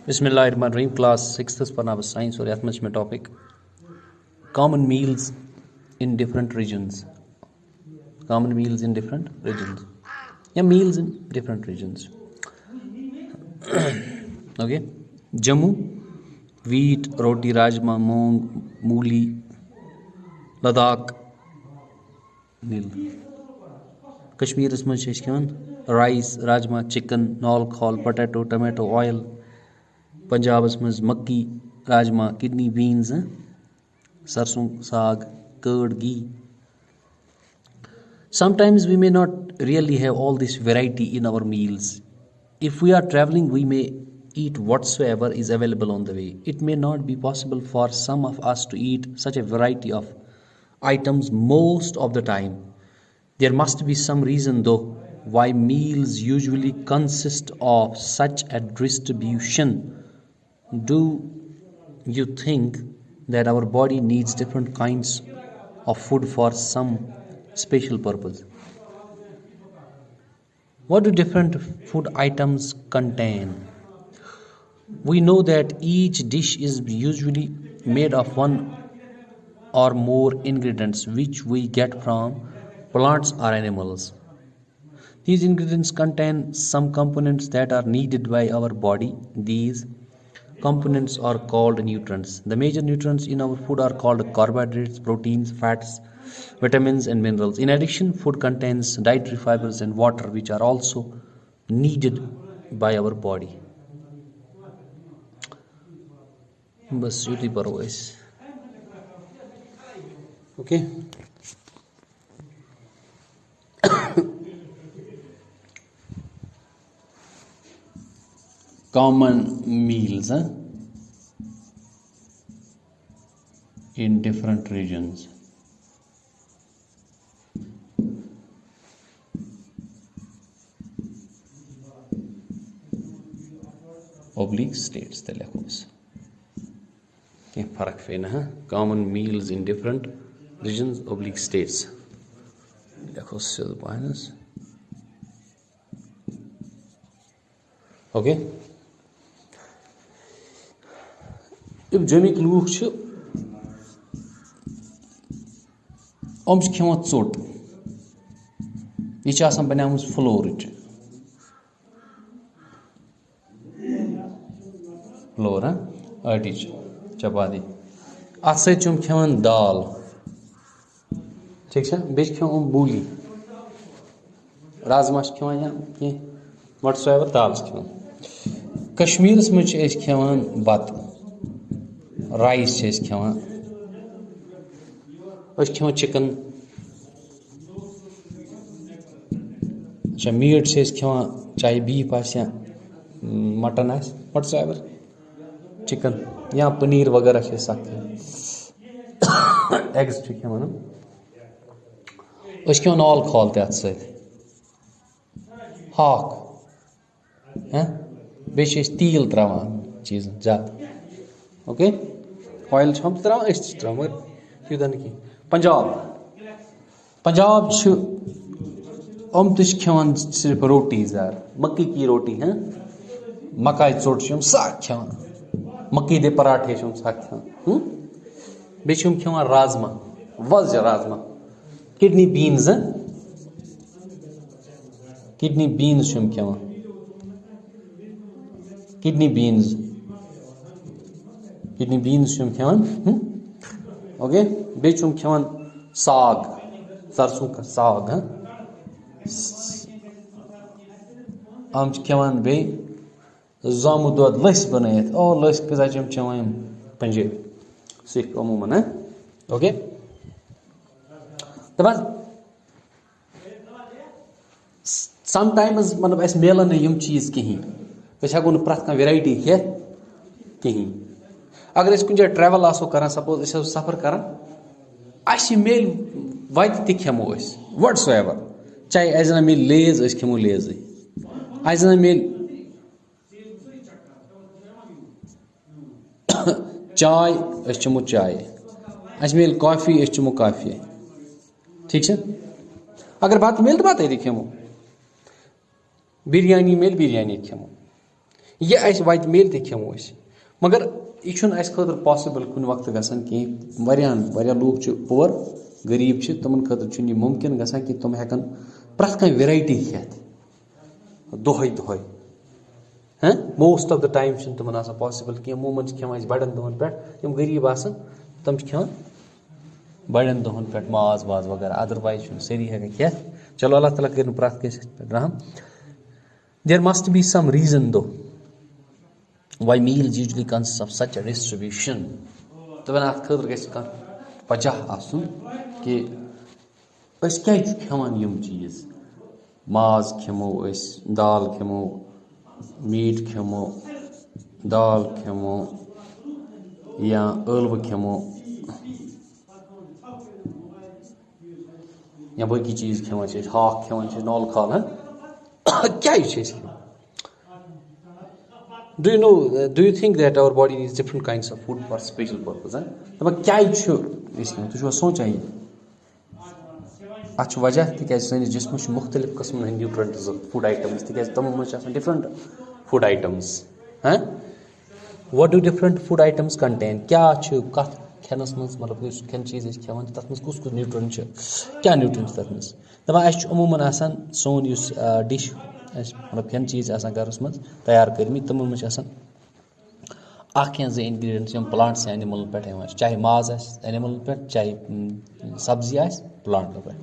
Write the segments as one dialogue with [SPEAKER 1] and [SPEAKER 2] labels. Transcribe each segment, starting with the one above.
[SPEAKER 1] Bismillahirrahmanirrahim. Class 6th पर science और याथ में topic common meals in different regions. Common meals in different regions. Yeah, meals in different regions. Okay. Jammu, wheat, roti, rajma, moong, mooli. Ladakh, nil. Kashmir is much rice, rajma, chicken, nol, khol, potato, tomato, oil. Punjab is makki, rajma, kidney beans, sarson, saag, curd, ghee. Sometimes we may not really have all this variety in our meals. If we are traveling, we may eat whatsoever is available on the way. It may not be possible for some of us to eat such a variety of items most of the time. There must be some reason though why meals usually consist of such a distribution. Do you think that our body needs different kinds of food for some special purpose? What do different food items contain? We know that each dish is usually made of one or more ingredients which we get from plants or animals. These ingredients contain some components that are needed by our body. These components are called nutrients. The major nutrients in our food are called carbohydrates, proteins, fats, vitamins and minerals. In addition, food contains dietary fibers and water which are also needed by our body. बस UT पर हो इस okay common meals in different regions. Oblique states the levels. फर्क फे ना common meals in different regions oblique states देखो सिर्फ minus okay अब जमिक लूख छ ओम छ खेवन चोट यह छ आसान बनामुस फ्लोर अटिच चपाती अत सम खेवान दाल ठीक बे खेवान बूली राजमा खेवान या कह वट्सएवर दाल खेवान कश्मीर मज खेवान बत राइस खेवान खेवान चिकन अच्छा मीट खेवान चाहे बीफ या मटन वट्सएवर चिकन या पनीर वगैरह से सकते एग्स खेवान खेवान ऑल खोल ते हाक बे तील त्रावान चीज ज्यादा ओके ऑयल हम त्रावान मगर यूदा नहीं पंजाब हम खेवान सिर्फ रोटी ज़्यादा मक्की की रोटी हैं मकाई चोट साग खेवान मक्की दे पराठे साग खेवान बे खेवान राजमा वज राजमा किडनी बीन्स खेवान किडनी बीन्स खेवान ओके बे खेवान साग सरसों का साग हम खेवान बे जामु दूध लस बनात लस कजा चवान पंजाबी सिख अमूमन ओके दपान समटाइम्स मतलब अस मिलन यम चीज कहीं हेको न प्रथ वेराइटी हे कहीं अगर कुछ जाए ट्रैवल आसो कर सपोज सफर कर मेल वत त खेमो वट्सएवर चाहे अजना मेल लेज खेमो लेज अजना मेल चाय चमो चाय अस मेल कॉफी चमो कॉफी ठीक है अगर बात मेल तो बात खेमो बिरयानी मेल बिरयानी खेमो यह अस वत मेल ते खेमो अस मगर यह खतर पॉसिबल कुन वक्त गसान कहीं वारिया लूक पुअर गरीब तमन खतर यह मुमकिन गसान कि तुम हेकन प्रथ कह वेराइटी खेत दोहे दोहे हाँ मोस्ट ऑफ द टाइम तुम पॉसिबल कह अमूमन खेवान बड़न दोहन पे तम गरीब आसन तम खेवान बड़न दोहन पे माज वाज वगैरह अदरवाइज सारी हेकन खेत चलो अल्लाह ताला कर प्रथ कस रहम there must be some reason to why meals usually consists of such a distribution तबन अत खतर गह वजह आसन कि अस क्या खेवान यम चीज माज खेमो दाल खेमो मीट खेमो दाल खेमो या ٲlवٕ खेमो या बाकी चीज खेवान हाक खेवान नॉल खाल क्या खेवान Do you think that our body needs different kinds of food for special purpose? तब क्या तुम सोचान अत वजह तिज सैनिस जिस्मस मुख्तलिफ कस्म हंद न्यूट्रेंट्स फूड आइटम्स तिज तमो मज डिफरेंट फूड आइटम्स हाँ what do different food items contain क्या कत खेनस मज मतलब खेन चीज खेवान तथ मज कुस न्यूट्रेंट क्या न्यूट्रेंट तथ मज दपान अमूमन सोन डिश मतलब खेन चीज गरस मज तैयार करमी तमन मज जो इंग्रेडिएंट्स प्लांट्स एनिमल पे चाहे माज एनिमल पे चाहे सब्जी प्लांट पे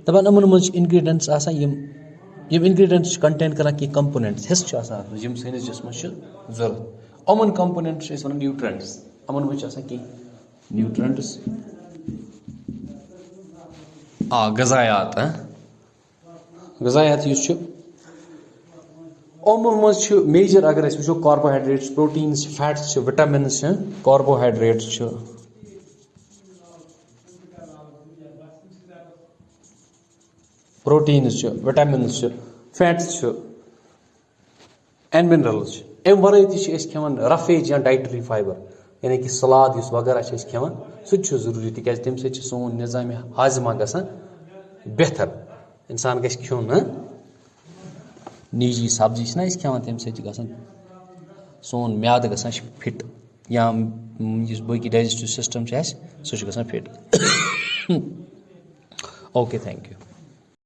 [SPEAKER 1] दपान अमन मज इंग्रेडिएंट्स यम इंग्रेडिएंट्स कंटेन कर कह कंपोनेंट्स हिस्स यम सैनिस जिस्मस जरूरत अमन कंपोनेंट्स वन न्यूट्रेंट्स अमन मज कह न्यूट्रेंट्स गजायात गजायात अमन मज मेजर अगर वो carbohydrates proteins fats vitamins carbohydrates proteins vitamins fats and minerals अम वर खेवान रफेज या डाइटरी फाइबर यानी कि सलाद वगैरह खेवान सह जरूरी तिज तम सोन निज़ाम हाजमा गसान बेहतर इंसान गस खेन नीजी सब्जी ना खेवान तम ग सोन म्याद गसान फिट या बाकी डाइजेस्टिव सिस्टम सह ग फिट ओके थैंक यू